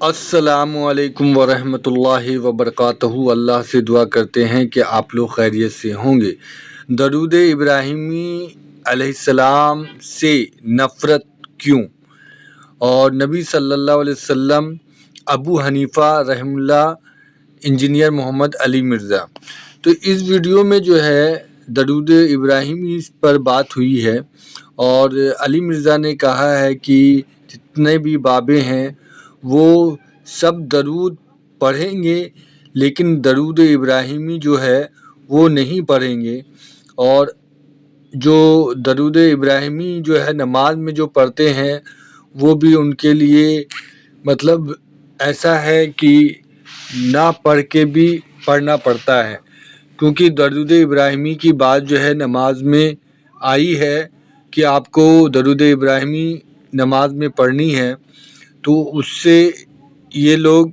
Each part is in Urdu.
السلام علیکم ورحمۃ اللہ وبرکاتہ۔ اللہ سے دعا کرتے ہیں کہ آپ لوگ خیریت سے ہوں گے۔ درود ابراہیمی علیہ السلام سے نفرت کیوں؟ اور نبی صلی اللہ علیہ وسلم، ابو حنیفہ رحم اللہ، انجینئر محمد علی مرزا۔ تو اس ویڈیو میں جو ہے درود ابراہیمی پر بات ہوئی ہے، اور علی مرزا نے کہا ہے کہ جتنے بھی بابے ہیں وہ سب درود پڑھیں گے، لیکن درود ابراہیمی جو ہے وہ نہیں پڑھیں گے۔ اور جو درود ابراہیمی جو ہے نماز میں جو پڑھتے ہیں وہ بھی ان کے لیے مطلب ایسا ہے کہ نہ پڑھ کے بھی پڑھنا پڑتا ہے، کیونکہ درود ابراہیمی کی بات جو ہے نماز میں آئی ہے کہ آپ کو درود ابراہیمی نماز میں پڑھنی ہے۔ تو اس سے یہ لوگ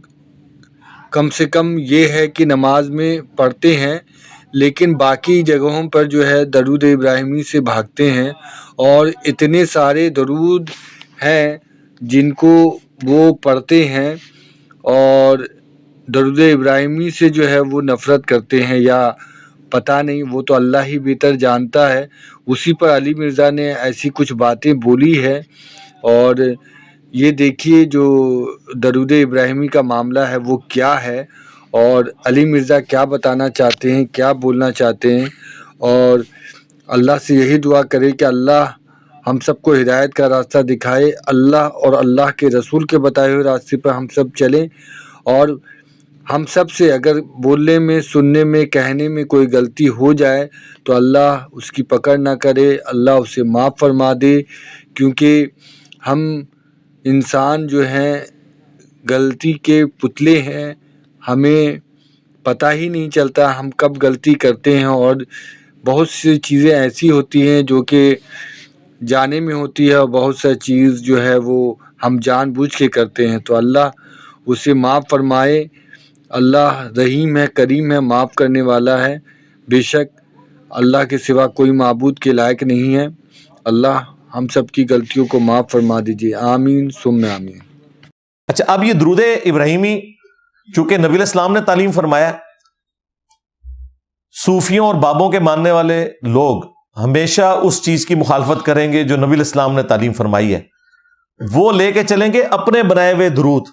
کم سے کم یہ ہے کہ نماز میں پڑھتے ہیں، لیکن باقی جگہوں پر جو ہے درود ابراہیمی سے بھاگتے ہیں، اور اتنے سارے درود ہیں جن کو وہ پڑھتے ہیں اور درود ابراہیمی سے جو ہے وہ نفرت کرتے ہیں، یا پتہ نہیں، وہ تو اللہ ہی بہتر جانتا ہے۔ اسی پر علی مرزا نے ایسی کچھ باتیں بولی ہے، اور یہ دیکھیے جو درود ابراہیمی کا معاملہ ہے وہ کیا ہے، اور علی مرزا کیا بتانا چاہتے ہیں، کیا بولنا چاہتے ہیں۔ اور اللہ سے یہی دعا کرے کہ اللہ ہم سب کو ہدایت کا راستہ دکھائے، اللہ اور اللہ کے رسول کے بتائے ہوئے راستے پر ہم سب چلیں، اور ہم سب سے اگر بولنے میں، سننے میں، کہنے میں کوئی غلطی ہو جائے تو اللہ اس کی پکڑ نہ کرے، اللہ اسے معاف فرما دے، کیونکہ ہم انسان جو ہیں غلطی کے پتلے ہیں، ہمیں پتہ ہی نہیں چلتا ہم کب غلطی کرتے ہیں، اور بہت سی چیزیں ایسی ہوتی ہیں جو کہ جانے میں ہوتی ہے، اور بہت سی چیز جو ہے وہ ہم جان بوجھ کے کرتے ہیں۔ تو اللہ اسے معاف فرمائے، اللہ رحیم ہے، کریم ہے، معاف کرنے والا ہے۔ بے شک اللہ کے سوا کوئی معبود کے لائق نہیں ہے۔ اللہ ہم سب کی غلطیوں کو معاف فرما دیجیے، آمین ثم آمین۔ اچھا، اب یہ درود ابراہیمی چونکہ نبی علیہ السلام نے تعلیم فرمایا، صوفیوں اور بابوں کے ماننے والے لوگ ہمیشہ اس چیز کی مخالفت کریں گے جو نبی علیہ السلام نے تعلیم فرمائی ہے، وہ لے کے چلیں گے اپنے بنائے ہوئے درود،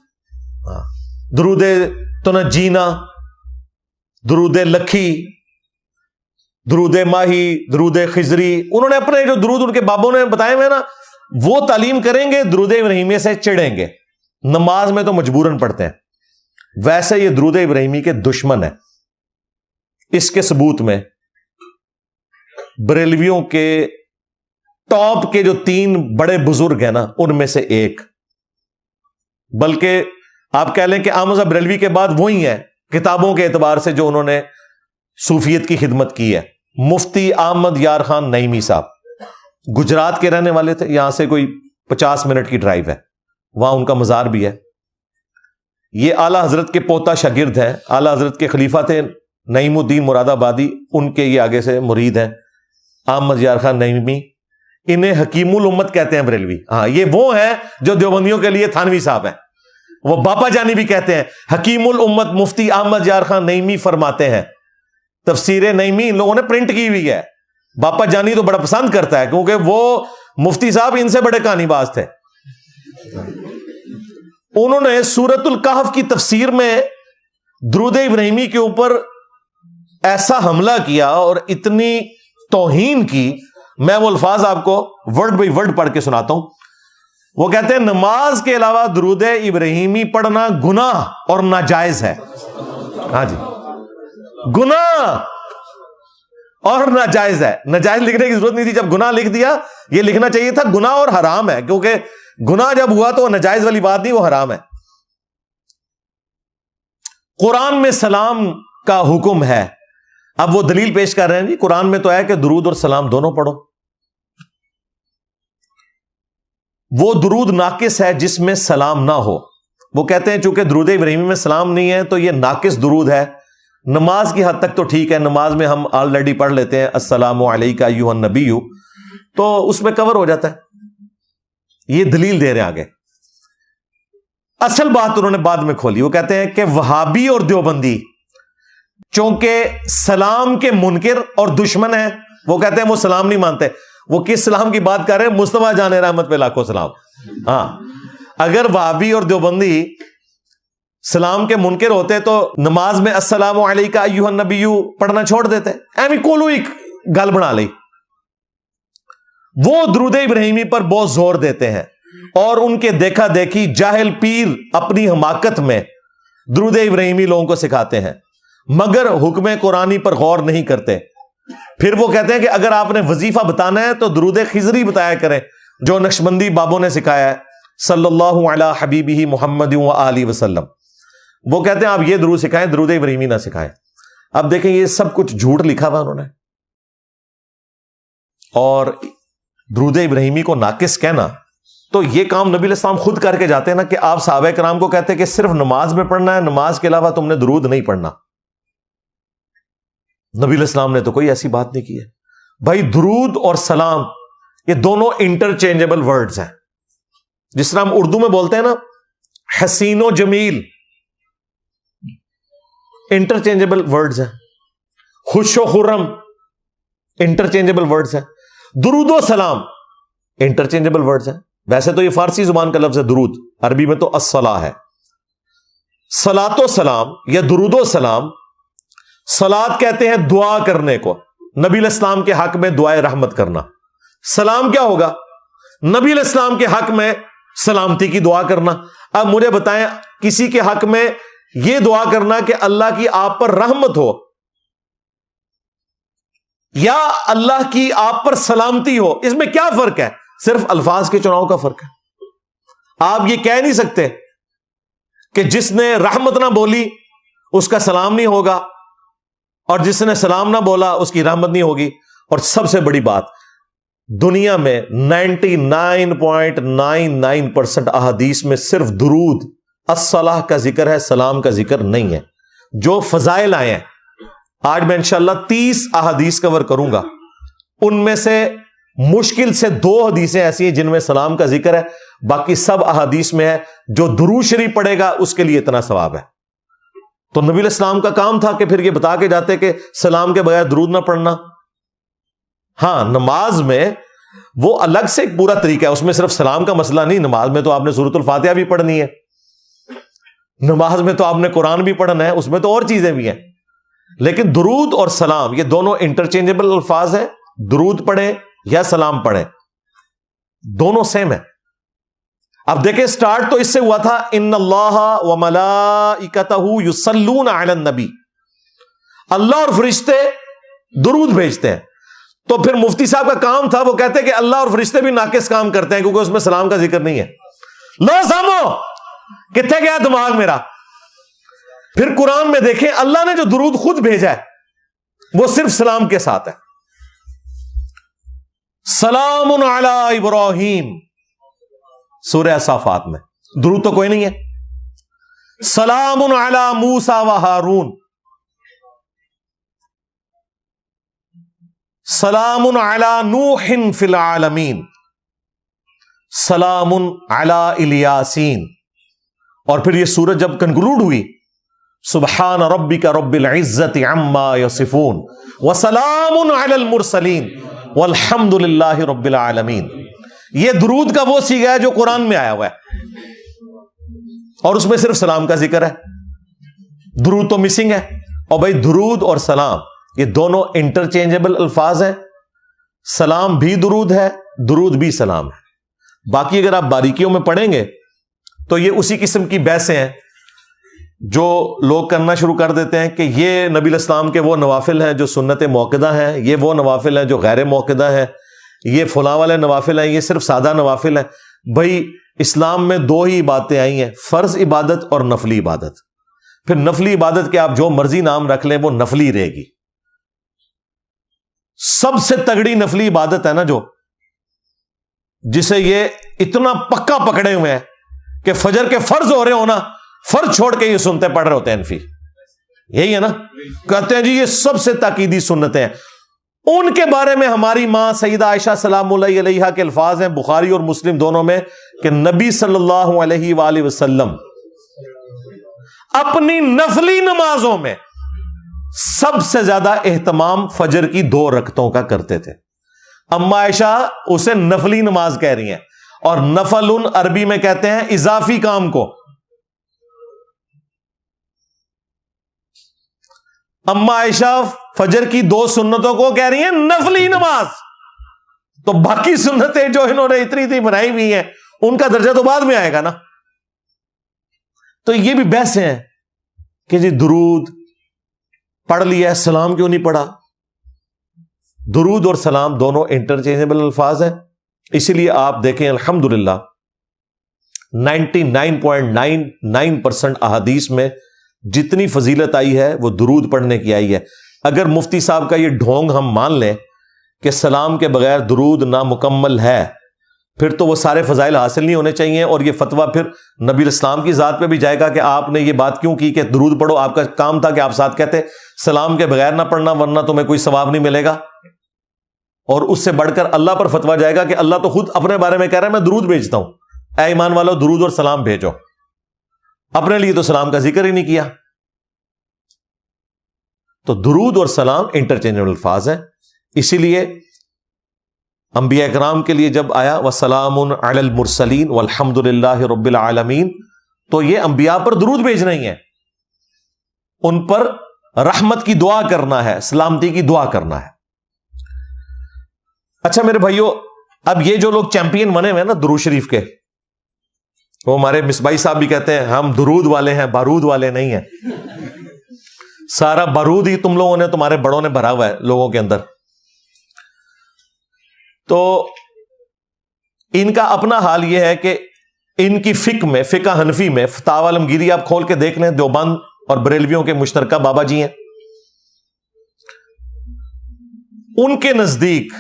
درود تنجینا، درود لکھی، درود ماہی، درود خضری، انہوں نے اپنے جو درود ان کے بابوں نے بتائے ہوئے نا وہ تعلیم کریں گے، درود ابراہیمی سے چڑھیں گے۔ نماز میں تو مجبوراً پڑھتے ہیں، ویسے یہ درود ابراہیمی کے دشمن ہے۔ اس کے ثبوت میں بریلویوں کے ٹاپ کے جو 3 بڑے بزرگ ہیں نا ان میں سے ایک، بلکہ آپ کہہ لیں کہ احمد بریلوی کے بعد وہی ہیں کتابوں کے اعتبار سے جو انہوں نے صوفیت کی خدمت کی ہے، مفتی احمد یار خان نعیمی صاحب، گجرات کے رہنے والے تھے، یہاں سے کوئی 50 منٹ کی ڈرائیو ہے، وہاں ان کا مزار بھی ہے۔ یہ اعلیٰ حضرت کے پوتا شاگرد ہیں، اعلیٰ حضرت کے خلیفہ تھے نعیم الدین مراد آبادی، ان کے یہ آگے سے مرید ہیں احمد یار خان نعیمی، انہیں حکیم الامت کہتے ہیں بریلوی۔ ہاں، یہ وہ ہیں جو دیوبندیوں کے لیے تھانوی صاحب ہیں، وہ باپا جانی بھی کہتے ہیں۔ حکیم الامت مفتی احمد یار خان نعیمی فرماتے ہیں، تفسیر نعیمی ان لوگوں نے پرنٹ کی ہوئی ہے، باپا جانی تو بڑا پسند کرتا ہے کیونکہ وہ مفتی صاحب ان سے بڑے کہانی باز تھے۔ انہوں نے سورۃ الکہف کی تفسیر میں درود ابراہیمی کے اوپر ایسا حملہ کیا اور اتنی توہین کی، میں وہ الفاظ آپ کو ورڈ بائی ورڈ پڑھ کے سناتا ہوں۔ وہ کہتے ہیں نماز کے علاوہ درود ابراہیمی پڑھنا گناہ اور ناجائز ہے۔ ہاں جی، گناہ اور ناجائز ہے۔ ناجائز لکھنے کی ضرورت نہیں تھی، جب گناہ لکھ دیا یہ لکھنا چاہیے تھا گناہ اور حرام ہے، کیونکہ گناہ جب ہوا تو وہ ناجائز والی بات نہیں، وہ حرام ہے۔ قرآن میں سلام کا حکم ہے، اب وہ دلیل پیش کر رہے ہیں جی، قرآن میں تو ہے کہ درود اور سلام دونوں پڑھو۔ وہ درود ناقص ہے جس میں سلام نہ ہو، وہ کہتے ہیں چونکہ درود ابراہیمی میں سلام نہیں ہے تو یہ ناقص درود ہے۔ نماز کی حد تک تو ٹھیک ہے، نماز میں ہم آلریڈی پڑھ لیتے ہیں السلام علیکہ ایھا النبی، تو اس میں کور ہو جاتا ہے۔ یہ دلیل دے رہے ہیں آگے۔ اصل بات انہوں نے بعد میں کھولی. وہ کہتے ہیں کہ وہابی اور دیوبندی چونکہ سلام کے منکر اور دشمن ہیں، وہ کہتے ہیں وہ سلام نہیں مانتے. وہ کس سلام کی بات کر رہے ہیں؟ مصطفیٰ جان رحمت پہ لاکھوں سلام. ہاں، اگر وہابی اور دیوبندی سلام کے منکر ہوتے تو نماز میں السلام علیکہ ایھا النبی پڑھنا چھوڑ دیتے. ایویں کولو ایک گل بنا لی. وہ درود ابراہیمی پر بہت زور دیتے ہیں اور ان کے دیکھا دیکھی جاہل پیر اپنی حماقت میں درود ابراہیمی لوگوں کو سکھاتے ہیں، مگر حکم قرآنی پر غور نہیں کرتے. پھر وہ کہتے ہیں کہ اگر آپ نے وظیفہ بتانا ہے تو درود خضری بتایا کریں جو نقشبندی بابوں نے سکھایا ہے، صلی اللہ علی حبیبہ محمد و آلہ وسلم. وہ کہتے ہیں آپ یہ درود سکھائیں، درود ابراہیمی نہ سکھائیں. اب دیکھیں یہ سب کچھ جھوٹ لکھا ہوا انہوں نے. اور درود ابراہیمی کو ناقص کہنا، تو یہ کام نبی علیہ السلام خود کر کے جاتے ہیں نا، کہ آپ صحابہ کرام کو کہتے ہیں کہ صرف نماز میں پڑھنا ہے، نماز کے علاوہ تم نے درود نہیں پڑھنا. نبی علیہ السلام نے تو کوئی ایسی بات نہیں کی ہے. بھائی درود اور سلام یہ دونوں انٹرچینجبل ورڈز ہیں. جس طرح ہم اردو میں بولتے ہیں نا حسین و جمیل، انٹرچینجبل ورڈز ہیں. خوش و خرم انٹرچینجبل ورڈز ہیں. درود و سلام انٹرچینجبل ورڈز ہیں. ویسے تو یہ فارسی زبان کا لفظ ہے درود، عربی میں تو الصلاۃ ہے. صلاۃ و سلام یا درود و سلام، صلاۃ کہتے ہیں دعا کرنے کو، نبی علیہ السلام کے حق میں دعائے رحمت کرنا. سلام کیا ہوگا؟ نبی علیہ السلام کے حق میں سلامتی کی دعا کرنا. اب مجھے بتائیں کسی کے حق میں یہ دعا کرنا کہ اللہ کی آپ پر رحمت ہو یا اللہ کی آپ پر سلامتی ہو، اس میں کیا فرق ہے؟ صرف الفاظ کے چناؤ کا فرق ہے. آپ یہ کہہ نہیں سکتے کہ جس نے رحمت نہ بولی اس کا سلام نہیں ہوگا اور جس نے سلام نہ بولا اس کی رحمت نہیں ہوگی. اور سب سے بڑی بات، دنیا میں 99.99% احادیث میں صرف درود الصلاح کا ذکر ہے، سلام کا ذکر نہیں ہے. جو فضائل آئے ہیں، آج میں انشاءاللہ 30 احادیث کور کروں گا، ان میں سے مشکل سے 2 حدیثیں ایسی ہیں جن میں سلام کا ذکر ہے، باقی سب احادیث میں ہے جو درود شریف پڑھے گا اس کے لیے اتنا ثواب ہے. تو نبی علیہ السلام کا کام تھا کہ پھر یہ بتا کے جاتے کہ سلام کے بغیر درود نہ پڑھنا. ہاں، نماز میں وہ الگ سے ایک پورا طریقہ ہے، اس میں صرف سلام کا مسئلہ نہیں. نماز میں تو آپ نے سورۃ الفاتحہ بھی پڑھنی ہے، نماز میں تو آپ نے قرآن بھی پڑھنا ہے، اس میں تو اور چیزیں بھی ہیں. لیکن درود اور سلام یہ دونوں انٹرچینجبل الفاظ ہیں. درود پڑھیں یا سلام پڑھیں، دونوں سیم ہیں. اب دیکھیں سٹارٹ تو اس سے ہوا تھا ان اللہ وملائکتہ یصلون علی النبی، اللہ اور فرشتے درود بھیجتے ہیں. تو پھر مفتی صاحب کا کام تھا، وہ کہتے ہیں کہ اللہ اور فرشتے بھی ناقص کام کرتے ہیں کیونکہ اس میں سلام کا ذکر نہیں ہے. لو سامو کتنے گیا دماغ میرا. پھر قرآن میں دیکھیں اللہ نے جو درود خود بھیجا ہے وہ صرف سلام کے ساتھ ہے. سلام علی ابراہیم سورہ صافات میں درود تو کوئی نہیں ہے. سلام علی موسیٰ و ہارون، سلام علی نوح فی العالمین، سلام علی الیاسین. اور پھر یہ سورت جب کنکلوڈ ہوئی، سبحان ربک رب العزت عما یصفون وسلام علی المرسلین والحمد للہ رب العالمین. یہ درود کا وہ صیغہ ہے جو قرآن میں آیا ہوا ہے اور اس میں صرف سلام کا ذکر ہے. درود تو مسنگ ہے. اور بھائی درود اور سلام یہ دونوں انٹرچینجبل الفاظ ہیں. سلام بھی درود ہے، درود بھی سلام ہے. باقی اگر آپ باریکیوں میں پڑھیں گے تو یہ اسی قسم کی بحثیں ہیں جو لوگ کرنا شروع کر دیتے ہیں کہ یہ نبی علیہ السلام کے وہ نوافل ہیں جو سنت موقدہ ہیں، یہ وہ نوافل ہیں جو غیر موقدہ ہیں، یہ فلاں والے نوافل ہیں، یہ صرف سادہ نوافل ہیں. بھائی اسلام میں 2 ہی باتیں آئی ہیں، فرض عبادت اور نفلی عبادت. پھر نفلی عبادت کے آپ جو مرضی نام رکھ لیں وہ نفلی رہے گی. سب سے تگڑی نفلی عبادت ہے نا جو جسے یہ اتنا پکا پکڑے ہوئے ہیں کہ فجر کے فرض ہو رہے ہونا، فرض چھوڑ کے یہ سنتے پڑھ رہے ہوتے ہیں انفی. یہی ہے نا، کہتے ہیں جی یہ سب سے تاکیدی سنتیں ہیں. ان کے بارے میں ہماری ماں سیدہ عائشہ سلام اللہ علیہا کے الفاظ ہیں بخاری اور مسلم دونوں میں کہ نبی صلی اللہ علیہ وآلہ وسلم اپنی نفلی نمازوں میں سب سے زیادہ اہتمام فجر کی 2 رکعتوں کا کرتے تھے. اما عائشہ اسے نفلی نماز کہہ رہی ہیں, اور نفل عربی میں کہتے ہیں اضافی کام کو. اما عائشہ فجر کی 2 سنتوں کو کہہ رہی ہیں نفلی نماز. تو باقی سنتیں جو انہوں نے اتنی بنائی ہوئی ہیں ان کا درجہ تو بعد میں آئے گا نا. تو یہ بھی بحث ہیں کہ جی درود پڑھ لیا, سلام کیوں نہیں پڑھا؟ درود اور سلام دونوں انٹرچینجبل الفاظ ہیں. اسی لیے آپ دیکھیں الحمدللہ 99.99% احادیث میں جتنی فضیلت آئی ہے وہ درود پڑھنے کی آئی ہے. اگر مفتی صاحب کا یہ ڈھونگ ہم مان لیں کہ سلام کے بغیر درود نامکمل ہے, پھر تو وہ سارے فضائل حاصل نہیں ہونے چاہیے, اور یہ فتویٰ پھر نبی الاسلام کی ذات پہ بھی جائے گا کہ آپ نے یہ بات کیوں کی کہ درود پڑھو. آپ کا کام تھا کہ آپ ساتھ کہتے سلام کے بغیر نہ پڑھنا ورنہ تمہیں کوئی ثواب نہیں ملے گا. اور اس سے بڑھ کر اللہ پر فتویٰ جائے گا کہ اللہ تو خود اپنے بارے میں کہہ رہا ہے میں درود بھیجتا ہوں, اے ایمان والو درود اور سلام بھیجو. اپنے لیے تو سلام کا ذکر ہی نہیں کیا. تو درود اور سلام انٹرچینجبل الفاظ ہیں. اسی لیے انبیاء کرام کے لیے جب آیا وَسَلَامٌ عَلَى الْمُرْسَلِينَ وَالْحَمْدُ لِلَّهِ رَبِّ الْعَالَمِينَ, تو یہ انبیاء پر درود بھیجنا ہی ہے, ان پر رحمت کی دعا کرنا ہے, سلامتی کی دعا کرنا ہے. اچھا میرے بھائیو, اب یہ جو لوگ چیمپئن بنے ہوئے ہیں نا درود شریف کے, وہ ہمارے مصباحی صاحب بھی کہتے ہیں ہم درود والے ہیں, بارود والے نہیں ہیں. سارا بارود ہی تم لوگوں نے, تمہارے بڑوں نے بھرا ہوا ہے لوگوں کے اندر. تو ان کا اپنا حال یہ ہے کہ ان کی فقہ میں, فقہ حنفی میں, فتاوی عالمگیری آپ کھول کے دیکھ لیں, دیوبند اور بریلویوں کے مشترکہ بابا جی ہیں, ان کے نزدیک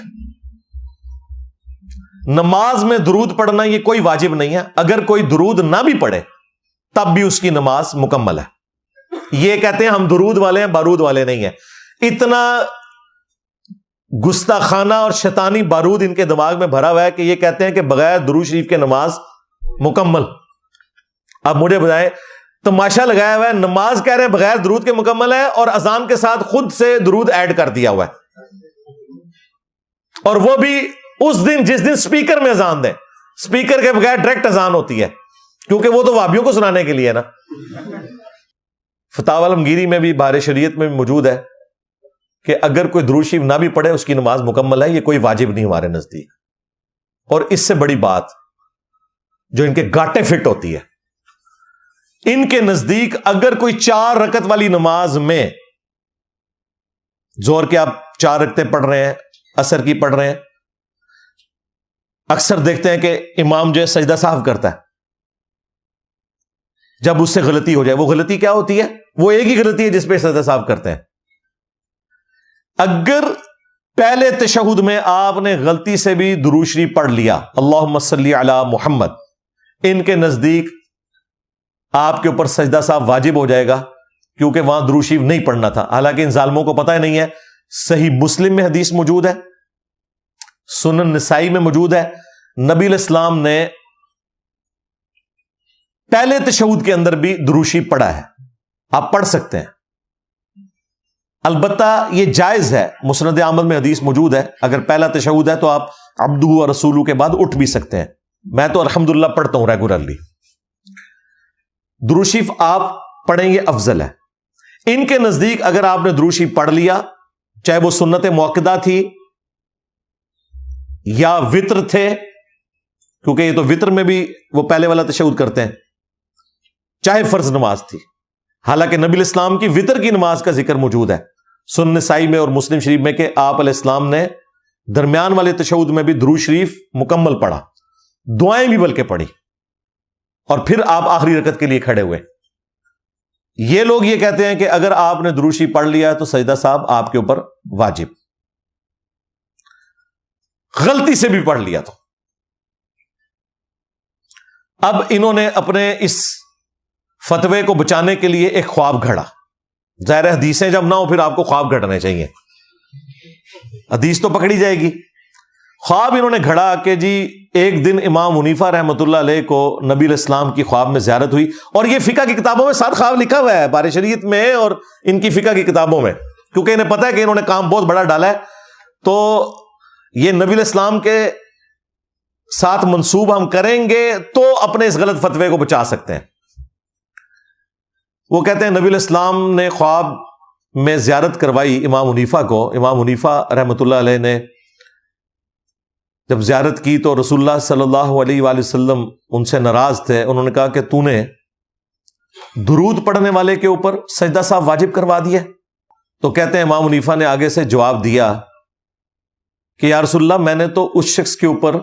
نماز میں درود پڑھنا یہ کوئی واجب نہیں ہے. اگر کوئی درود نہ بھی پڑھے تب بھی اس کی نماز مکمل ہے. یہ کہتے ہیں ہم درود والے ہیں, بارود والے نہیں ہیں. اتنا گستاخانہ اور شیطانی بارود ان کے دماغ میں بھرا ہوا ہے کہ یہ کہتے ہیں کہ بغیر درود شریف کے نماز مکمل. اب مجھے بتائیں, تماشا لگایا ہوا ہے, نماز کہہ رہے ہیں بغیر درود کے مکمل ہے, اور اذان کے ساتھ خود سے درود ایڈ کر دیا ہوا ہے, اور وہ بھی اس دن جس دن سپیکر میں اذان دیں. سپیکر کے بغیر ڈائریکٹ اذان ہوتی ہے, کیونکہ وہ تو وہابیوں کو سنانے کے لیے ہے نا. فتاوی عالمگیری میں بھی, بہار شریعت میں بھی موجود ہے کہ اگر کوئی درود شریف نہ بھی پڑھے اس کی نماز مکمل ہے. یہ کوئی واجب نہیں ہمارے نزدیک. اور اس سے بڑی بات جو ان کے گاٹے فٹ ہوتی ہے, ان کے نزدیک اگر کوئی 4 رکعت والی نماز میں, زہر کے آپ 4 رکعتیں پڑھ رہے ہیں, عصر کی پڑھ رہے ہیں, اکثر دیکھتے ہیں کہ امام جو ہے سجدہ سہو کرتا ہے. جب اس سے غلطی ہو جائے, وہ غلطی کیا ہوتی ہے؟ وہ ایک ہی غلطی ہے جس پہ سجدہ سہو کرتے ہیں. اگر پہلے تشہد میں آپ نے غلطی سے بھی درود شریف پڑھ لیا, اللہم صلی علی محمد, ان کے نزدیک آپ کے اوپر سجدہ سہو واجب ہو جائے گا, کیونکہ وہاں درود شریف نہیں پڑھنا تھا. حالانکہ ان ظالموں کو پتہ ہی نہیں ہے. صحیح مسلم میں حدیث موجود ہے, سنن نسائی میں موجود ہے, نبی الاسلام نے پہلے تشہد کے اندر بھی درود شریف پڑھا ہے. آپ پڑھ سکتے ہیں, البتہ یہ جائز ہے. مسند احمد میں حدیث موجود ہے, اگر پہلا تشہد ہے تو آپ عبدہ و رسولہ کے بعد اٹھ بھی سکتے ہیں. میں تو الحمدللہ پڑھتا ہوں ریگولرلی. درود شریف آپ پڑھیں, یہ افضل ہے. ان کے نزدیک اگر آپ نے درود شریف پڑھ لیا, چاہے وہ سنت موقدہ تھی یا وطر تھے, کیونکہ یہ تو وطر میں بھی وہ پہلے والا تشہد کرتے ہیں, چاہے فرض نماز تھی. حالانکہ نبی الاسلام کی وطر کی نماز کا ذکر موجود ہے سنن نسائی میں اور مسلم شریف میں کہ آپ علیہ السلام نے درمیان والے تشہد میں بھی درود شریف مکمل پڑھا, دعائیں بھی بلکہ پڑھی, اور پھر آپ آخری رکعت کے لیے کھڑے ہوئے. یہ لوگ یہ کہتے ہیں کہ اگر آپ نے درود شریف پڑھ لیا تو سجدہ صاحب آپ کے اوپر واجب, غلطی سے بھی پڑھ لیا تو. اب انہوں نے اپنے اس فتوے کو بچانے کے لیے ایک خواب گھڑا. ظاہر حدیثیں جب نہ ہو پھر آپ کو خواب گھڑنے چاہیے, حدیث تو پکڑی جائے گی. خواب انہوں نے گھڑا کہ جی ایک دن امام حنیفہ رحمۃ اللہ علیہ کو نبی علیہ السلام کی خواب میں زیارت ہوئی، اور یہ فقہ کی کتابوں میں ساتھ خواب لکھا ہوا ہے، بار شریعت میں اور ان کی فقہ کی کتابوں میں، کیونکہ انہیں پتہ ہے کہ انہوں نے کام بہت بڑا ڈالا ہے، تو یہ نبی علیہ السلام کے ساتھ منسوب ہم کریں گے تو اپنے اس غلط فتوے کو بچا سکتے ہیں۔ وہ کہتے ہیں نبی علیہ السلام نے خواب میں زیارت کروائی امام حنیفہ کو، امام حنیفہ رحمۃ اللہ علیہ نے جب زیارت کی تو رسول اللہ صلی اللہ علیہ وآلہ وسلم ان سے ناراض تھے، انہوں نے کہا کہ تو نے درود پڑھنے والے کے اوپر سجدہ صاحب واجب کروا دیا۔ تو کہتے ہیں امام حنیفہ نے آگے سے جواب دیا کہ یا رسول اللہ، میں نے تو اس شخص کے اوپر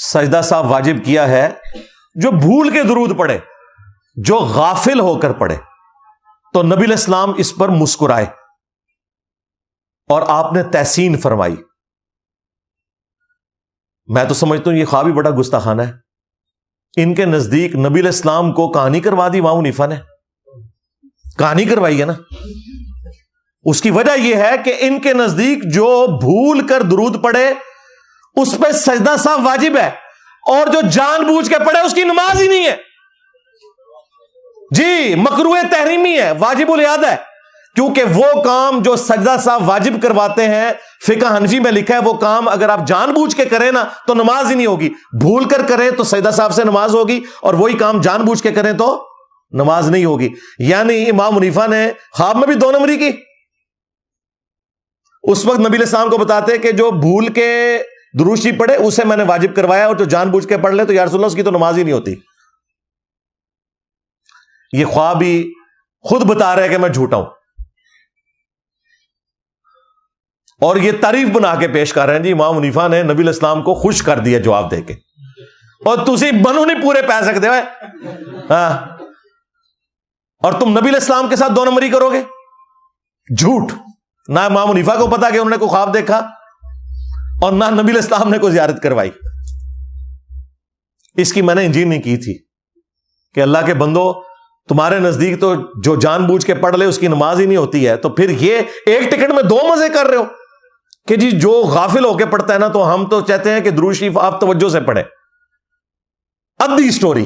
سجدہ صاحب واجب کیا ہے جو بھول کے درود پڑھے، جو غافل ہو کر پڑھے۔ تو نبی علیہ السلام اس پر مسکرائے اور آپ نے تحسین فرمائی۔ میں تو سمجھتا ہوں یہ خواب ہی بڑا گستاخانہ ہے۔ ان کے نزدیک نبی علیہ السلام کو کہانی کروا دی امام حنیفہ نے، کہانی کروائی ہے نا۔ اس کی وجہ یہ ہے کہ ان کے نزدیک جو بھول کر درود پڑھے اس پہ سجدہ صاحب واجب ہے، اور جو جان بوجھ کے پڑھے اس کی نماز ہی نہیں ہے، جی مکروہ تحریمی ہے، واجب الیاد ہے، کیونکہ وہ کام جو سجدہ صاحب واجب کرواتے ہیں فقہ حنفی میں لکھا ہے وہ کام اگر آپ جان بوجھ کے کریں نا تو نماز ہی نہیں ہوگی، بھول کر کریں تو سجدہ صاحب سے نماز ہوگی، اور وہی کام جان بوجھ کے کریں تو نماز نہیں ہوگی۔ یعنی امام حنیفہ نے خواب میں بھی 2 نمبری کی۔ اس وقت نبی علیہ السلام کو بتاتے کہ جو بھول کے درود شریف پڑھے اسے میں نے واجب کروایا، اور جو جان بوجھ کے پڑھ لے تو یا رسول اللہ اس کی تو نماز ہی نہیں ہوتی۔ یہ خواب ہی خود بتا رہے کہ میں جھوٹا ہوں، اور یہ تعریف بنا کے پیش کر رہے ہیں جی امام حنیفہ نے نبی علیہ السلام کو خوش کر دیا جواب دے کے، اور تسی بنو نہیں پورے پہ سکتے ہو ہاں، اور تم نبی علیہ السلام کے ساتھ 2 نمبری کرو گے، جھوٹ۔ نہ امام حنیفہ کو پتا کہ انہوں نے کوئی خواب دیکھا، اور نہ نبی علیہ السلام نے کوئی زیارت کروائی۔ اس کی میں نے انجین نہیں کی تھی کہ اللہ کے بندو تمہارے نزدیک تو جو جان بوجھ کے پڑھ لے اس کی نماز ہی نہیں ہوتی ہے، تو پھر یہ ایک ٹکٹ میں 2 مزے کر رہے ہو کہ جی جو غافل ہو کے پڑھتا ہے نا تو ہم تو چاہتے ہیں کہ درود شریف آپ توجہ سے پڑھیں۔ ادھی سٹوری،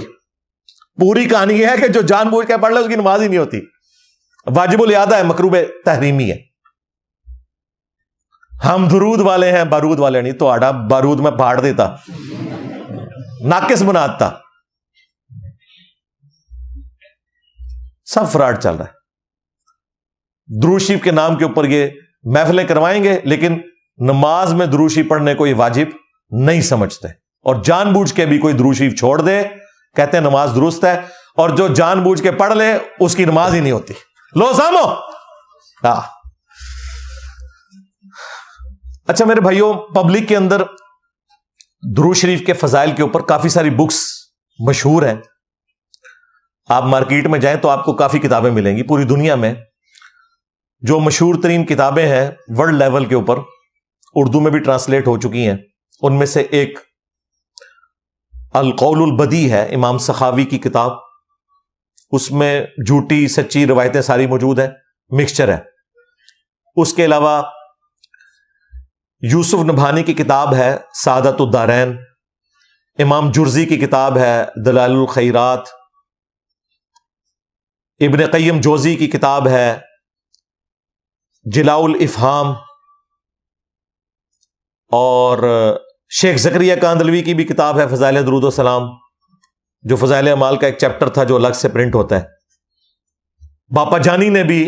پوری کہانی یہ ہے کہ جو جان بوجھ کے پڑھ لے اس کی نماز ہی نہیں ہوتی، واجب الیادہ ہے، مکروہ تحریمی ہے۔ ہم درود والے ہیں، بارود والے نہیں، تو آڑا بارود میں پھاڑ دیتا، ناقص بناتا۔ سب فراڈ چل رہا ہے۔ درود شریف کے نام کے اوپر یہ محفلیں کروائیں گے، لیکن نماز میں درود شریف پڑھنے کو یہ واجب نہیں سمجھتے، اور جان بوجھ کے بھی کوئی درود شریف چھوڑ دے کہتے ہیں نماز درست ہے، اور جو جان بوجھ کے پڑھ لے اس کی نماز ہی نہیں ہوتی۔ لو سامو۔ اچھا میرے بھائیوں، پبلک کے اندر درود شریف کے فضائل کے اوپر کافی ساری بکس مشہور ہیں۔ آپ مارکیٹ میں جائیں تو آپ کو کافی کتابیں ملیں گی پوری دنیا میں۔ جو مشہور ترین کتابیں ہیں ورلڈ لیول کے اوپر، اردو میں بھی ٹرانسلیٹ ہو چکی ہیں، ان میں سے ایک القول البدی ہے، امام سخاوی کی کتاب۔ اس میں جھوٹی سچی روایتیں ساری موجود ہیں، مکسچر ہے۔ اس کے علاوہ یوسف نبھانی کی کتاب ہے سعادت الدارین، امام جرزی کی کتاب ہے دلائل الخیرات، ابن قیم جوزی کی کتاب ہے جلاء الافہام، اور شیخ زکریا کاندلوی کی بھی کتاب ہے فضائل درود و سلام، جو فضائل اعمال کا ایک چیپٹر تھا جو الگ سے پرنٹ ہوتا ہے۔ باپا جانی نے بھی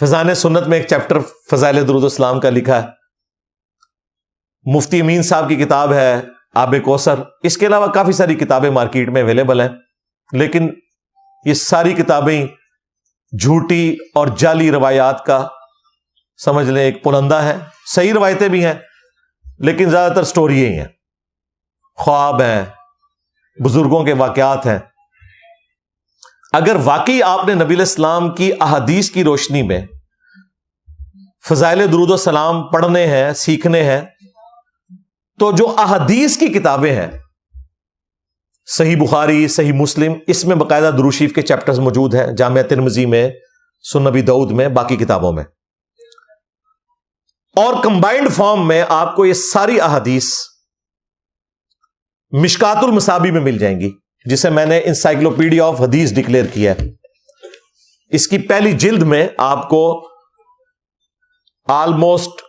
فضائل سنت میں ایک چیپٹر فضائل درود و سلام کا لکھا ہے۔ مفتی امین صاحب کی کتاب ہے آب کوثر۔ اس کے علاوہ کافی ساری کتابیں مارکیٹ میں اویلیبل ہیں، لیکن یہ ساری کتابیں جھوٹی اور جعلی روایات کا سمجھ لیں ایک پلندہ ہے۔ صحیح روایتیں بھی ہیں لیکن زیادہ تر سٹوری ہی ہیں، خواب ہیں، بزرگوں کے واقعات ہیں۔ اگر واقعی آپ نے نبی علیہ السلام کی احادیث کی روشنی میں فضائل درود و سلام پڑھنے ہیں، سیکھنے ہیں، تو جو احادیث کی کتابیں ہیں، صحیح بخاری، صحیح مسلم، اس میں باقاعدہ درود شریف کے چیپٹرز موجود ہیں، جامع ترمذی میں، سنن نبی داؤد میں، باقی کتابوں میں۔ اور کمبائنڈ فارم میں آپ کو یہ ساری احادیث مشکات المصابیح میں مل جائیں گی، جسے میں نے انسائکلوپیڈیا آف حدیث ڈکلیئر کیا ہے۔ اس کی پہلی جلد میں آپ کو آلموسٹ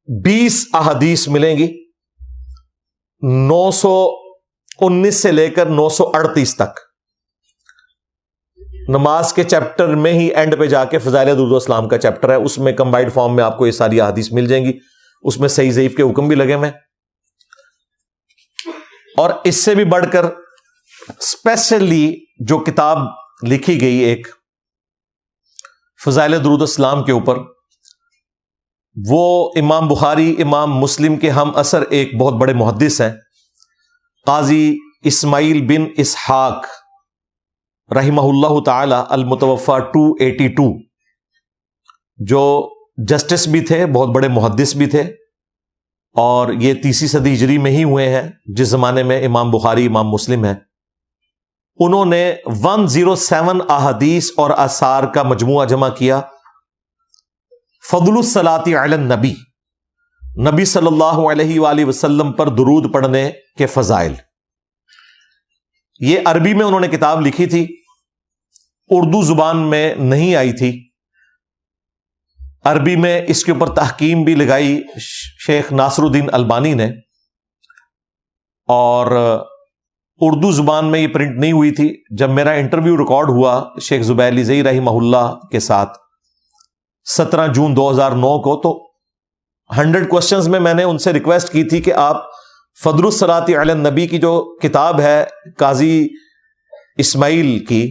20 احادیث ملیں گی، 919 سے لے کر 938 تک۔ نماز کے چیپٹر میں ہی اینڈ پہ جا کے فضائل درود و اسلام کا چیپٹر ہے، اس میں کمبائنڈ فارم میں آپ کو یہ ساری احادیث مل جائیں گی، اس میں صحیح ضعیف کے حکم بھی لگے ہوئے ہیں۔ اور اس سے بھی بڑھ کر اسپیشلی جو کتاب لکھی گئی ایک فضائل درود السلام کے اوپر، وہ امام بخاری امام مسلم کے ہم اثر ایک بہت بڑے محدث ہیں، قاضی اسماعیل بن اسحاق رحمہ اللہ تعالی المتوفى 282، جو جسٹس بھی تھے، بہت بڑے محدث بھی تھے، اور یہ 30 صدی ہجری میں ہی ہوئے ہیں جس زمانے میں امام بخاری امام مسلم ہیں۔ انہوں نے 107 احادیث اور آثار کا مجموعہ جمع کیا، فضل الصلاۃ علی النبی، نبی صلی اللہ علیہ وآلہ وسلم پر درود پڑھنے کے فضائل۔ یہ عربی میں انہوں نے کتاب لکھی تھی، اردو زبان میں نہیں آئی تھی، عربی میں اس کے اوپر تحکیم بھی لگائی شیخ ناصر الدین البانی نے، اور اردو زبان میں یہ پرنٹ نہیں ہوئی تھی۔ جب میرا انٹرویو ریکارڈ ہوا شیخ زبیر علی رحمہ اللہ کے ساتھ 17 جون 2009 کو، تو 100 کوسچنز میں نے ان سے ریکویسٹ کی تھی کہ آپ فضل الصلاۃ علی النبی کی جو کتاب ہے قاضی اسماعیل کی،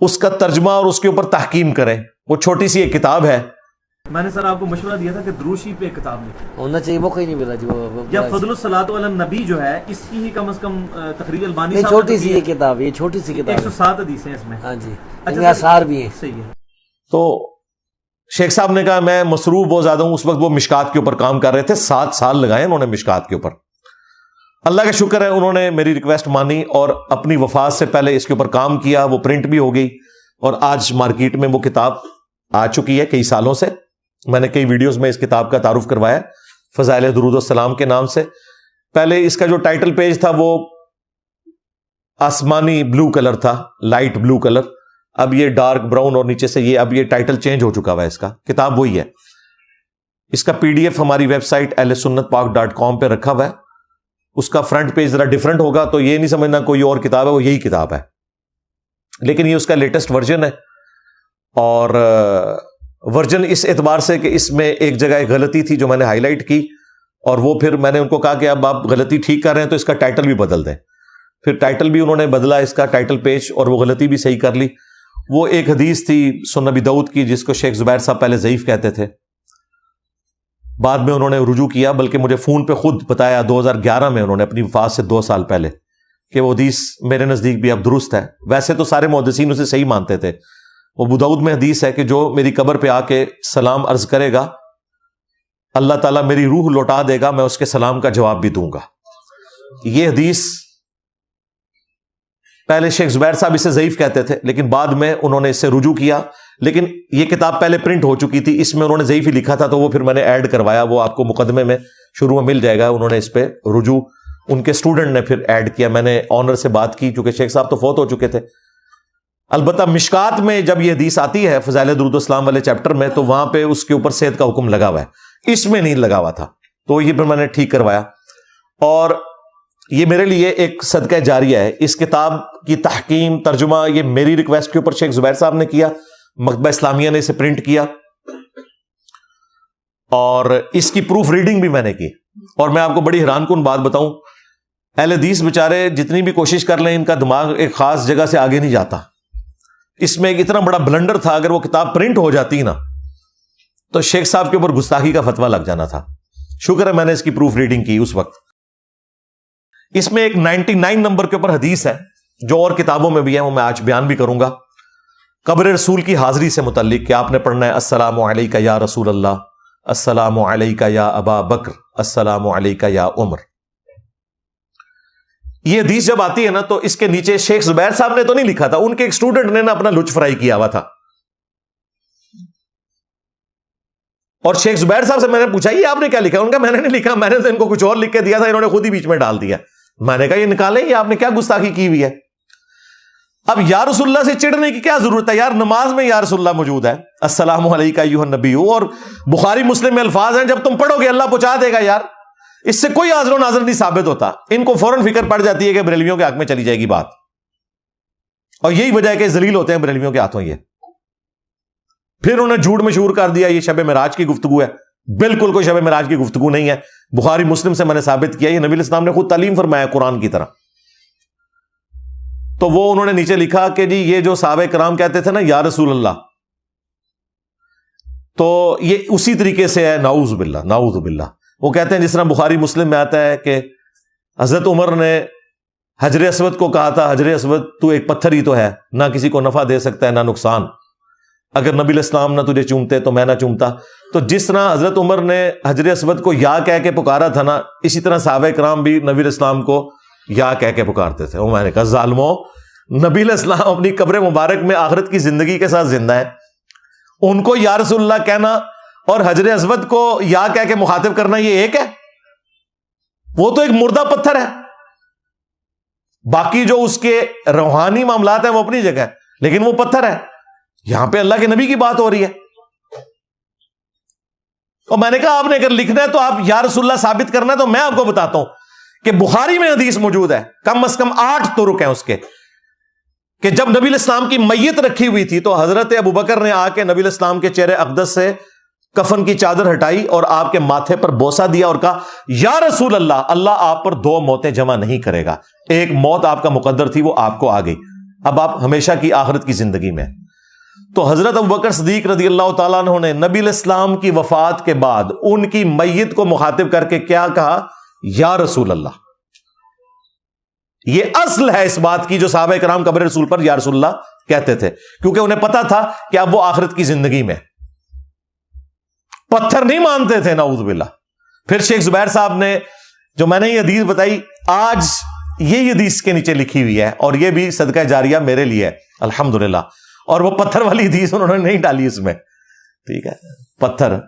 اس کا ترجمہ اور اس کے اوپر تحکیم کریں۔ وہ چھوٹی سی ایک کتاب ہے۔ میں نے سر آپ کو مشورہ دیا تھا کہ دروشی پہ کتاب لکھیں، ہونا چاہیے، موقع ہی نہیں ملا جو یا فضل الصلاۃ علی النبی جو ہے اس کی ہی کم از کم تقریر البانی یہ صاحب چھوٹی سی یہ کتاب، یہ چھوٹی سی کتاب 107 حدیث ہیں اس میں۔ ہاں جی، اچھا ان میں آثار بھی ہیں۔ صحیح ہے۔ تو شیخ صاحب نے کہا میں مصروف بہت زیادہ ہوں، اس وقت وہ مشکات کے اوپر کام کر رہے تھے، 7 سال لگائے انہوں نے مشکات کے اوپر۔ اللہ کا شکر ہے انہوں نے میری ریکویسٹ مانی اور اپنی وفات سے پہلے اس کے اوپر کام کیا، وہ پرنٹ بھی ہو گئی، اور آج مارکیٹ میں وہ کتاب آ چکی ہے کئی سالوں سے۔ میں نے کئی ویڈیوز میں اس کتاب کا تعارف کروایا فضائل درود السلام کے نام سے۔ پہلے اس کا جو ٹائٹل پیج تھا وہ آسمانی بلو کلر تھا، لائٹ بلو کلر، اب یہ ڈارک براؤن، اور نیچے سے یہ اب یہ ٹائٹل چینج ہو چکا ہوا ہے، اس کا کتاب وہی ہے۔ اس کا PDF ہماری ویب سائٹ ahlsunnatpak.com پہ رکھا ہوا ہے۔ اس کا فرنٹ پیج ذرا ڈفرنٹ ہوگا تو یہ نہیں سمجھنا کوئی اور کتاب ہے، وہ یہی کتاب ہے، لیکن یہ اس کا لیٹسٹ ورژن ہے۔ اور ورژن اس اعتبار سے کہ اس میں ایک جگہ ایک غلطی تھی جو میں نے ہائی لائٹ کی، اور وہ پھر میں نے ان کو کہا کہ اب آپ غلطی ٹھیک کر رہے ہیں تو اس کا ٹائٹل بھی بدل دیں۔ پھر ٹائٹل بھی انہوں نے بدلا، اس کا ٹائٹل پیج، اور وہ غلطی بھی صحیح کر لی۔ وہ ایک حدیث تھی سنن ابی داؤد کی جس کو شیخ زبیر صاحب پہلے ضعیف کہتے تھے، بعد میں انہوں نے رجوع کیا، بلکہ مجھے فون پہ خود بتایا 2011 میں انہوں نے، اپنی وفات سے 2 سال پہلے، کہ وہ حدیث میرے نزدیک بھی اب درست ہے۔ ویسے تو سارے محدثین اسے صحیح مانتے تھے۔ وہ ابو داؤد میں حدیث ہے کہ جو میری قبر پہ آ کے سلام عرض کرے گا، اللہ تعالیٰ میری روح لوٹا دے گا، میں اس کے سلام کا جواب بھی دوں گا۔ یہ حدیث پہلے شیخ زبیر صاحب اسے ضعیف کہتے تھے، لیکن بعد میں انہوں نے اس سے رجوع کیا، لیکن یہ کتاب پہلے پرنٹ ہو چکی تھی، اس میں انہوں نے ضعیف ہی لکھا تھا، تو وہ پھر میں نے ایڈ کروایا، وہ آپ کو مقدمے میں شروع میں مل جائے گا۔ انہوں نے اس پہ رجوع، ان کے اسٹوڈنٹ نے پھر ایڈ کیا، میں نے آنر سے بات کی چونکہ شیخ صاحب تو فوت ہو چکے تھے۔ البتہ مشکات میں جب یہ حدیث آتی ہے فضائل درود السلام والے چیپٹر میں، تو وہاں پہ اس کے اوپر صحت کا حکم لگا ہوا ہے، اس میں نہیں لگا ہوا تھا، تو یہ پھر میں نے ٹھیک کروایا۔ اور یہ میرے لیے ایک صدقہ جاریہ ہے۔ اس کتاب کی تحکیم ترجمہ یہ میری ریکویسٹ کے اوپر شیخ زبیر صاحب نے کیا، مکتبہ اسلامیہ نے اسے پرنٹ کیا، اور اس کی پروف ریڈنگ بھی میں نے کی۔ اور میں آپ کو بڑی حیران کن بات بتاؤں، اہل حدیث بیچارے جتنی بھی کوشش کر لیں، ان کا دماغ ایک خاص جگہ سے آگے نہیں جاتا۔ اس میں ایک اتنا بڑا بلنڈر تھا، اگر وہ کتاب پرنٹ ہو جاتی نا تو شیخ صاحب کے اوپر گستاخی کا فتویٰ لگ جانا تھا۔ شکر ہے میں نے اس کی پروف ریڈنگ کی اس وقت۔ اس میں ایک 99 نمبر کے اوپر حدیث ہے جو اور کتابوں میں بھی ہے، وہ میں آج بیان بھی کروں گا، قبر رسول کی حاضری سے متعلق، کہ آپ نے پڑھنا ہے السلام علیکہ یا رسول اللہ، السلام علیکہ یا ابا بکر، السلام علیکہ یا عمر۔ یہ حدیث جب آتی ہے نا تو اس کے نیچے شیخ زبیر صاحب نے تو نہیں لکھا تھا، ان کے ایک اسٹوڈنٹ نے نا اپنا لچ فرائی کیا ہوا تھا۔ اور شیخ زبیر صاحب سے میں نے پوچھا یہ آپ نے کیا لکھا؟ ان کا میں نے نہیں لکھا، میں نے تو ان کو کچھ اور لکھ کے دیا تھا، انہوں نے خود ہی بیچ میں ڈال دیا۔ میں نے کہا یہ نکالیں، یہ آپ نے کیا گستاخی کی ہوئی ہے؟ اب یا رسول اللہ سے چڑھنے کی کیا ضرورت ہے یار؟ نماز میں یا رسول اللہ موجود ہے، السلام علیکم ایھا النبی، اور بخاری مسلم میں الفاظ ہیں جب تم پڑھو گے اللہ پہنچا دے گا یار۔ اس سے کوئی حاضر و ناظر نہیں ثابت ہوتا۔ ان کو فوراً فکر پڑ جاتی ہے کہ بریلویوں کے حق میں چلی جائے گی بات، اور یہی وجہ ہے کہ ذلیل ہوتے ہیں بریلویوں کے ہاتھوں۔ یہ پھر انہوں نے جھوٹ مشہور کر دیا یہ شب معراج کی گفتگو ہے، بالکل کوئی شب معراج کی گفتگو نہیں ہے۔ بخاری مسلم سے میں نے ثابت کیا، یہ نبی علیہ السلام نے خود تعلیم فرمایا قرآن کی طرح۔ تو وہ انہوں نے نیچے لکھا کہ جی یہ جو صحابہ کرام کہتے تھے نا یا رسول اللہ، تو یہ اسی طریقے سے ہے، نعوذ باللہ نعوذ باللہ۔ وہ کہتے ہیں جس طرح بخاری مسلم میں آتا ہے کہ حضرت عمر نے حجر اسود کو کہا تھا، حجر اسود تو ایک پتھر ہی تو ہے، نہ کسی کو نفع دے سکتا ہے نہ نقصان، اگر نبی علیہ السلام نہ تجھے چومتے تو میں نہ چومتا۔ تو جس طرح حضرت عمر نے حجر اسود کو یا کہہ کے پکارا تھا نا، اسی طرح صحابہ کرام بھی نبی علیہ السلام کو یا کہہ کے پکارتے تھے۔ وہ میں نے کہا ظالموں، نبی علیہ السلام اپنی قبر مبارک میں آخرت کی زندگی کے ساتھ زندہ ہے، ان کو یا رسول اللہ کہنا اور حجر اسود کو یا کہہ کے مخاطب کرنا یہ ایک ہے؟ وہ تو ایک مردہ پتھر ہے، باقی جو اس کے روحانی معاملات ہیں وہ اپنی جگہ ہے، لیکن وہ پتھر ہے۔ یہاں پہ اللہ کے نبی کی بات ہو رہی ہے۔ اور میں نے کہا آپ نے اگر لکھنا ہے تو آپ یا رسول اللہ ثابت کرنا ہے تو میں آپ کو بتاتا ہوں کہ بخاری میں حدیث موجود ہے، کم از کم 8 طرق ہیں اس کے، کہ جب نبی علیہ السلام کی میت رکھی ہوئی تھی تو حضرت ابوبکر نے آ کے نبی علیہ السلام کے چہرے اقدس سے کفن کی چادر ہٹائی اور آپ کے ماتھے پر بوسہ دیا اور کہا یا رسول اللہ، اللہ آپ پر 2 موتیں جمع نہیں کرے گا، ایک موت آپ کا مقدر تھی وہ آپ کو آ گئی، اب آپ ہمیشہ کی آخرت کی زندگی میں۔ تو حضرت ابوبکر صدیق رضی اللہ تعالیٰ عنہ نے نبی علیہ السلام کی وفات کے بعد ان کی میت کو مخاطب کر کے کیا کہا؟ یا رسول اللہ۔ یہ اصل ہے اس بات کی جو صحابہ کرام قبر رسول پر یا رسول اللہ کہتے تھے، کیونکہ انہیں پتا تھا کہ اب وہ آخرت کی زندگی میں، پتھر نہیں مانتے تھے نعوذ باللہ۔ پھر شیخ زبیر صاحب نے جو میں نے یہ حدیث بتائی آج یہ حدیث کے نیچے لکھی ہوئی ہے، اور یہ بھی صدقہ جاریہ میرے لیے ہے الحمدللہ، اور وہ پتھر والی حدیث انہوں نے نہیں ڈالی اس میں، ٹھیک ہے؟ پتھر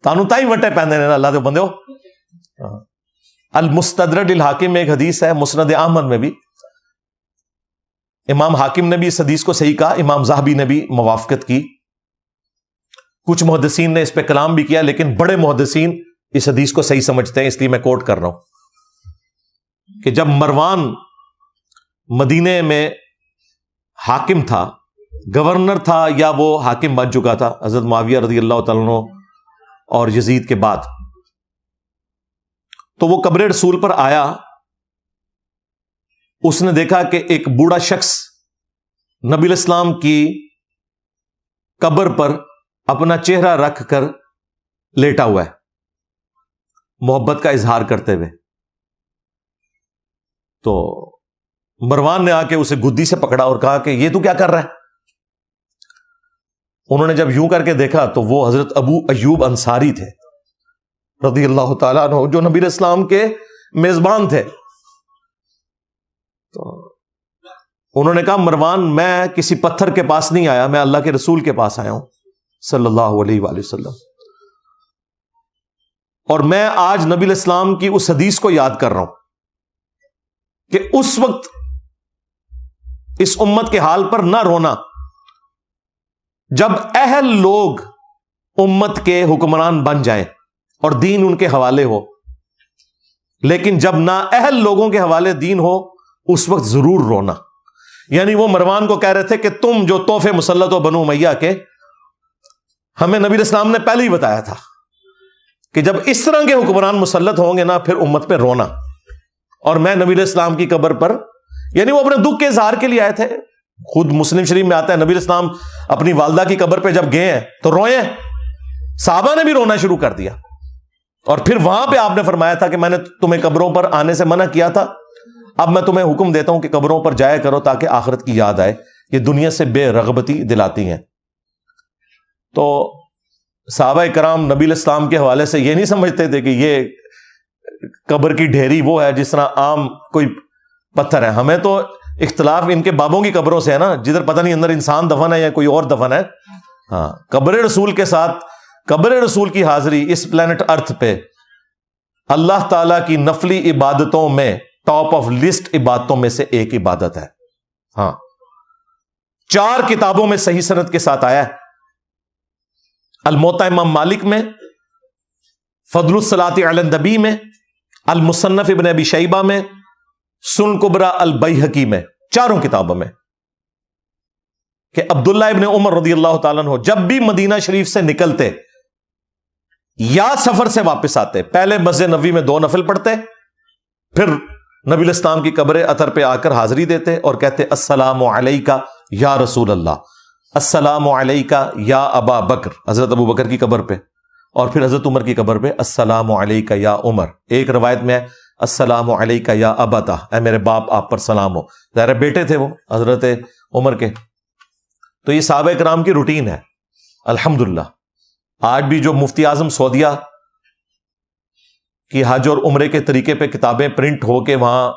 تانوں تائی وٹے پہنے نے اللہ دے بندے ہو۔ المستدرک الحاکم میں ایک حدیث ہے، مسند احمد میں بھی امام حاکم نے بھی اس حدیث کو صحیح کہا، امام ذہبی نے بھی موافقت کی، کچھ محدثین نے اس پہ کلام بھی کیا، لیکن بڑے محدثین اس حدیث کو صحیح سمجھتے ہیں، اس لیے میں کوٹ کر رہا ہوں کہ جب مروان مدینے میں حاکم تھا، گورنر تھا یا وہ حاکم بن چکا تھا حضرت معاویہ رضی اللہ تعالیٰ عنہ اور یزید کے بعد، تو وہ قبر رسول پر آیا، اس نے دیکھا کہ ایک بوڑھا شخص نبی علیہ السلام کی قبر پر اپنا چہرہ رکھ کر لیٹا ہوا ہے، محبت کا اظہار کرتے ہوئے۔ تو مروان نے آ کے اسے گدی سے پکڑا اور کہا کہ یہ تو کیا کر رہا ہے؟ انہوں نے جب یوں کر کے دیکھا تو وہ حضرت ابو ایوب انصاری تھے رضی اللہ تعالیٰ عنہ، جو نبی علیہ السلام کے میزبان تھے۔ تو انہوں نے کہا مروان میں کسی پتھر کے پاس نہیں آیا، میں اللہ کے رسول کے پاس آیا ہوں صلی اللہ علیہ وآلہ وسلم، اور میں آج نبی علیہ السلام کی اس حدیث کو یاد کر رہا ہوں کہ اس وقت اس امت کے حال پر نہ رونا جب اہل لوگ امت کے حکمران بن جائیں اور دین ان کے حوالے ہو، لیکن جب نا اہل لوگوں کے حوالے دین ہو اس وقت ضرور رونا۔ یعنی وہ مروان کو کہہ رہے تھے کہ تم جو تحفے مسلط ہو بنو امیہ کے، ہمیں نبی علیہ السلام نے پہلے ہی بتایا تھا کہ جب اس طرح کے حکمران مسلط ہوں گے نا پھر امت پہ رونا۔ اور میں نبی علیہ السلام کی قبر پر، یعنی وہ اپنے دکھ کے اظہار کے لیے آئے تھے۔ خود مسلم شریف میں آتا ہے نبی علیہ السلام اپنی والدہ کی قبر پہ جب گئے ہیں تو روئے ہیں، صحابہ نے بھی رونا شروع کر دیا، اور پھر وہاں پہ آپ نے فرمایا تھا کہ میں نے تمہیں قبروں پر آنے سے منع کیا تھا، اب میں تمہیں حکم دیتا ہوں کہ قبروں پر جایا کرو تاکہ آخرت کی یاد آئے، یہ دنیا سے بے رغبتی دلاتی ہیں۔ تو صحابہ کرام نبی علیہ السلام کے حوالے سے یہ نہیں سمجھتے تھے کہ یہ قبر کی ڈھیری وہ ہے جس طرح عام کوئی پتھر ہے۔ ہمیں تو اختلاف ان کے بابوں کی قبروں سے ہے نا، جدھر پتہ نہیں اندر انسان دفن ہے یا کوئی اور دفن ہے۔ ہاں، قبر رسول کے ساتھ قبر رسول کی حاضری اس پلانٹ ارتھ پہ اللہ تعالی کی نفلی عبادتوں میں ٹاپ آف لسٹ عبادتوں میں سے ایک عبادت ہے. ہاں 4 کتابوں میں صحیح سند کے ساتھ آیا ہے. الموطا امام مالک میں، فضل الصلاۃ علی النبی میں، المصنف ابن ابی شیبہ میں، سنن کبریٰ البیہقی میں، 4 کتابوں میں کہ عبداللہ ابن عمر رضی اللہ تعالیٰ عنہ جب بھی مدینہ شریف سے نکلتے یا سفر سے واپس آتے، پہلے مسجد نبوی میں 2 نفل پڑھتے، پھر نبی الاسلام کی قبر اطہر پہ آ کر حاضری دیتے اور کہتے السلام علیکہ یا رسول اللہ، السلام علیکہ یا ابا بکر، حضرت ابو بکر کی قبر پہ، اور پھر حضرت عمر کی قبر پہ السلام علیکہ یا عمر. ایک روایت میں ہے السلام علیکہ یا ابتا، اے میرے باپ آپ پر سلام ہو. ظاہر بیٹے تھے وہ حضرت عمر کے. تو یہ صحابہ کرام کی روٹین ہے الحمدللہ. آج بھی جو مفتی اعظم سعودیہ کی حج اور عمرے کے طریقے پہ کتابیں پرنٹ ہو کے وہاں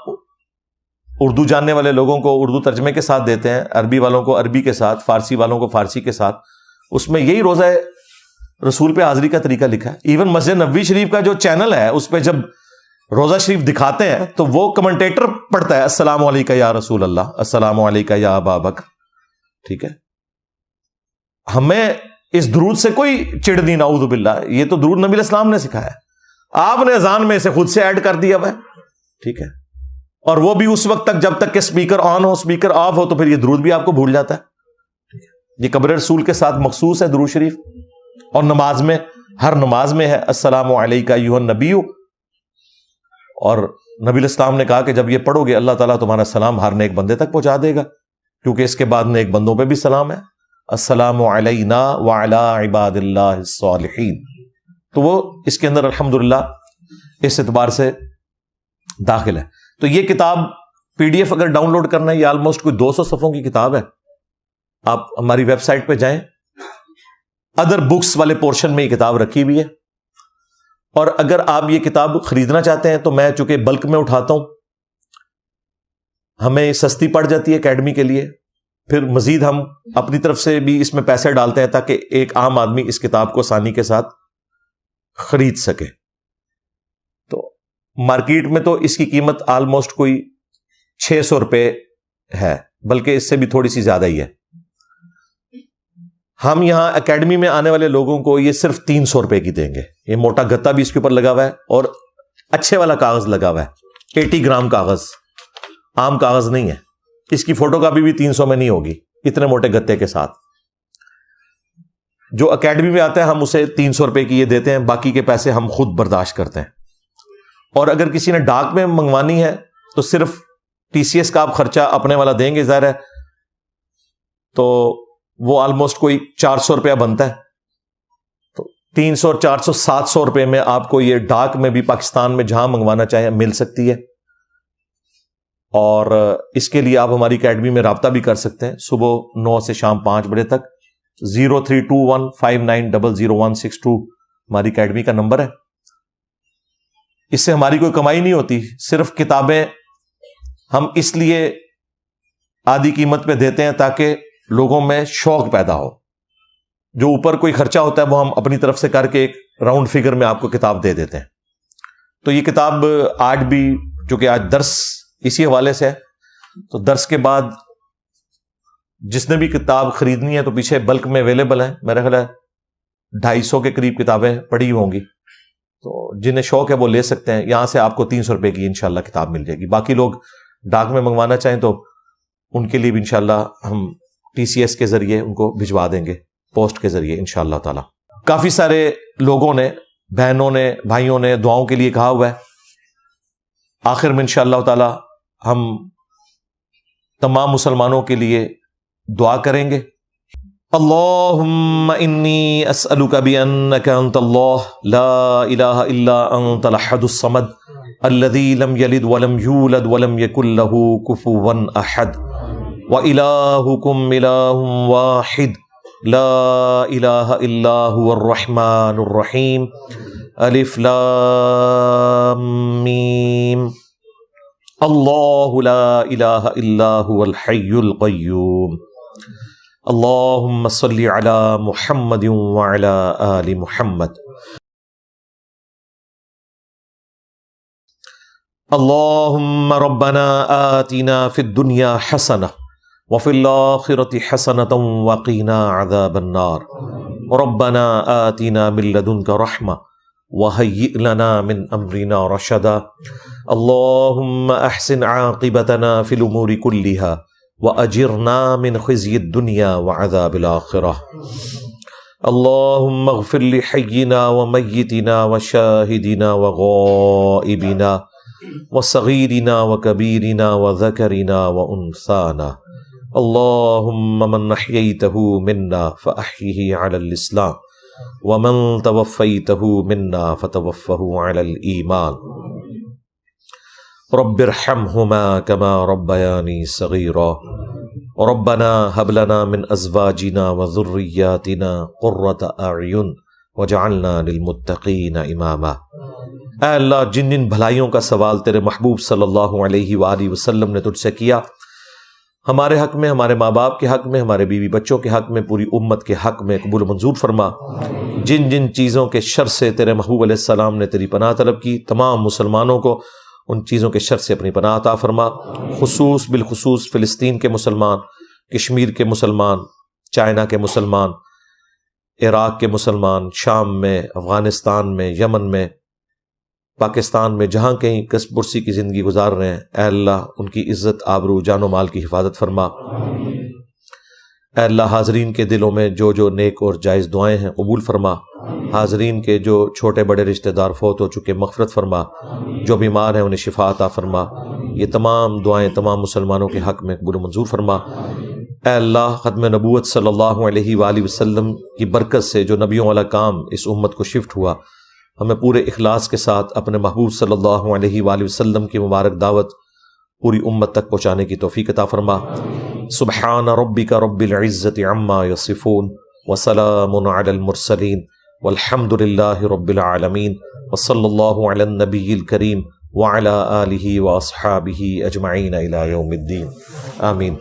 اردو جاننے والے لوگوں کو اردو ترجمے کے ساتھ دیتے ہیں، عربی والوں کو عربی کے ساتھ، فارسی والوں کو فارسی کے ساتھ، اس میں یہی روزہ رسول پہ حاضری کا طریقہ لکھا ہے. ایون مسجد نبوی شریف کا جو چینل ہے اس پہ جب روزہ شریف دکھاتے ہیں تو وہ کمنٹیٹر پڑھتا ہے السلام علیکہ یا رسول اللہ، السلام علیکہ یا ابا بکر. ٹھیک ہے، ہمیں اس درود سے کوئی چڑ نہیں، نعوذ باللہ. یہ تو درود نبی الاسلام نے سکھایا ہے، آپ نے اذان میں اسے خود سے ایڈ کر دیا ہوا ہے. ٹھیک ہے، اور وہ بھی اس وقت تک جب تک کہ اسپیکر آن ہو، اسپیکر آف ہو تو پھر یہ درود بھی آپ کو بھول جاتا ہے. یہ قبر رسول کے ساتھ مخصوص ہے درود شریف. اور نماز میں، ہر نماز میں ہے السلام علیکہ ایھا النبی. اور نبی الاسلام نے کہا کہ جب یہ پڑھو گے اللہ تعالیٰ تمہارا سلام ہر نیک بندے تک پہنچا دے گا، کیونکہ اس کے بعد نیک بندوں پہ بھی سلام ہے، السلام علینا وعلی عباد اللہ الصالحین. تو وہ اس کے اندر الحمدللہ اس اعتبار سے داخل ہے. تو یہ کتاب PDF اگر ڈاؤن لوڈ کرنا ہے، یہ آلموسٹ کوئی 200 صفحوں کی کتاب ہے. آپ ہماری ویب سائٹ پہ جائیں، ادر بکس والے پورشن میں یہ کتاب رکھی ہوئی ہے. اور اگر آپ یہ کتاب خریدنا چاہتے ہیں تو میں چونکہ بلک میں اٹھاتا ہوں، ہمیں سستی پڑ جاتی ہے اکیڈمی کے لیے، پھر مزید ہم اپنی طرف سے بھی اس میں پیسے ڈالتے ہیں تاکہ ایک عام آدمی اس کتاب کو آسانی کے ساتھ خرید سکے. تو مارکیٹ میں تو اس کی قیمت آلموسٹ کوئی 600 روپے ہے، بلکہ اس سے بھی تھوڑی سی زیادہ ہی ہے. ہم یہاں اکیڈمی میں آنے والے لوگوں کو یہ صرف 300 روپے کی دیں گے. یہ موٹا گتا بھی اس کے اوپر لگا ہوا ہے اور اچھے والا کاغذ لگا ہوا ہے، 80 گرام کاغذ، عام کاغذ نہیں ہے. اس کی فوٹو کاپی بھی 300 میں نہیں ہوگی اتنے موٹے گتے کے ساتھ. جو اکیڈمی میں آتا ہے ہم اسے 300 روپے کی یہ دیتے ہیں، باقی کے پیسے ہم خود برداشت کرتے ہیں. اور اگر کسی نے ڈاک میں منگوانی ہے تو صرف TCS کا آپ خرچہ اپنے والا دیں گے ظاہر ہے، تو وہ آلموسٹ کوئی 400 روپیہ بنتا ہے. تو 300 400 700 روپے میں آپ کو یہ ڈاک میں بھی پاکستان میں جہاں منگوانا چاہیں مل سکتی ہے. اور اس کے لیے آپ ہماری اکیڈمی میں رابطہ بھی کر سکتے ہیں صبح 9 سے شام 5 بجے تک. 032159000162 ہماری اکیڈمی کا نمبر ہے. اس سے ہماری کوئی کمائی نہیں ہوتی، صرف کتابیں ہم اس لیے آدھی قیمت پہ دیتے ہیں تاکہ لوگوں میں شوق پیدا ہو. جو اوپر کوئی خرچہ ہوتا ہے وہ ہم اپنی طرف سے کر کے ایک راؤنڈ فگر میں آپ کو کتاب دے دیتے ہیں. تو یہ کتاب آج بھی، چونکہ آج درس اسی حوالے سے ہے، تو درس کے بعد جس نے بھی کتاب خریدنی ہے تو پیچھے بلک میں اویلیبل ہے. میرا خیال ہے 250 کے قریب کتابیں پڑھی ہوں گی، تو جنہیں شوق ہے وہ لے سکتے ہیں. یہاں سے آپ کو 300 روپے کی انشاءاللہ کتاب مل جائے گی. باقی لوگ ڈاک میں منگوانا چاہیں تو ان کے لیے بھی انشاءاللہ ہم TCS کے ذریعے ان کو بھجوا دیں گے، پوسٹ کے ذریعے انشاءاللہ تعالی. کافی سارے لوگوں نے، بہنوں نے، بھائیوں نے دعاؤں کے لیے کہا ہوا ہے. آخر میں انشاءاللہ تعالی ہم تمام مسلمانوں کے لیے دعا کریں گے. اللہم انی اسألک بانک انت اللہ لا الہ الا انت الاحد الصمد الذی لم یلد ولم یولد ولم یکن لہ کفوا احد وإلہکم الہ واحد لا الہ الا هو الرحمن الرحیم الف لام میم اللہ لا الہ الا هو الحی القیوم اللہم صلی علی محمد وعلی آل محمد. اللہم ربنا آتنا فی الدنیا حسنہ وفی الآخرۃ حسنۃ وقنا عذاب النار. ربنا آتنا من لدنک رحمہ وہیئ لنا من امرنا رشدا. اللہم احسن عاقبتنا فی الامور کلہا وأجرنا من خزي الدنيا وعذاب الآخرة. اللهم اغفر لحينا وميتنا وشاهدنا وغائبنا وصغيرنا وكبيرنا وذكرنا وأنثانا. اللهم من أحييته منا فأحيه على الإسلام ومن توفيته منا فتوفه على الإيمان. رب ارحمهما كما ربياني صغيرا. ربنا هب لنا من ازواجنا وذرياتنا قرة اعین واجعلنا للمتقین اماما. اے اللہ، جن جن بھلائیوں کا سوال تیرے محبوب صلی اللہ علیہ وآلہ وسلم نے تجھ سے کیا، ہمارے حق میں، ہمارے ماں باپ کے حق میں، ہمارے بیوی بچوں کے حق میں، پوری امت کے حق میں قبول و منظور فرما. جن جن چیزوں کے شر سے تیرے محبوب علیہ السلام نے تیری پناہ طلب کی، تمام مسلمانوں کو ان چیزوں کے شر سے اپنی پناہ عطا فرما. بالخصوص فلسطین کے مسلمان، کشمیر کے مسلمان، چائنا کے مسلمان، عراق کے مسلمان، شام میں، افغانستان میں، یمن میں، پاکستان میں، جہاں کہیں کسب پرسی کی زندگی گزار رہے ہیں، اے اللہ ان کی عزت، آبرو، جان و مال کی حفاظت فرما. اے اللہ حاضرین کے دلوں میں جو جو نیک اور جائز دعائیں ہیں قبول فرما. حاضرین کے جو چھوٹے بڑے رشتہ دار فوت ہو چکے مغفرت فرما. جو بیمار ہیں انہیں شفا عطا فرما. یہ تمام دعائیں تمام مسلمانوں کے حق میں قبول و منظور فرما. اے اللہ ختم نبوت صلی اللہ علیہ وآلہ وسلم کی برکت سے جو نبیوں والا کام اس امت کو شفٹ ہوا، ہمیں پورے اخلاص کے ساتھ اپنے محبوب صلی اللہ علیہ وآلہ وسلم کی مبارک دعوت پوری امت تک پہنچانے کی توفیق عطا فرما. سبحان ربک رب العزت عما یصفون وسلام علی المرسلین والحمد للہ رب العالمین وصلی اللہ علی النبی الکریم وعلی آلہ واصحابہ اجمعین الی یوم الدین. آمین.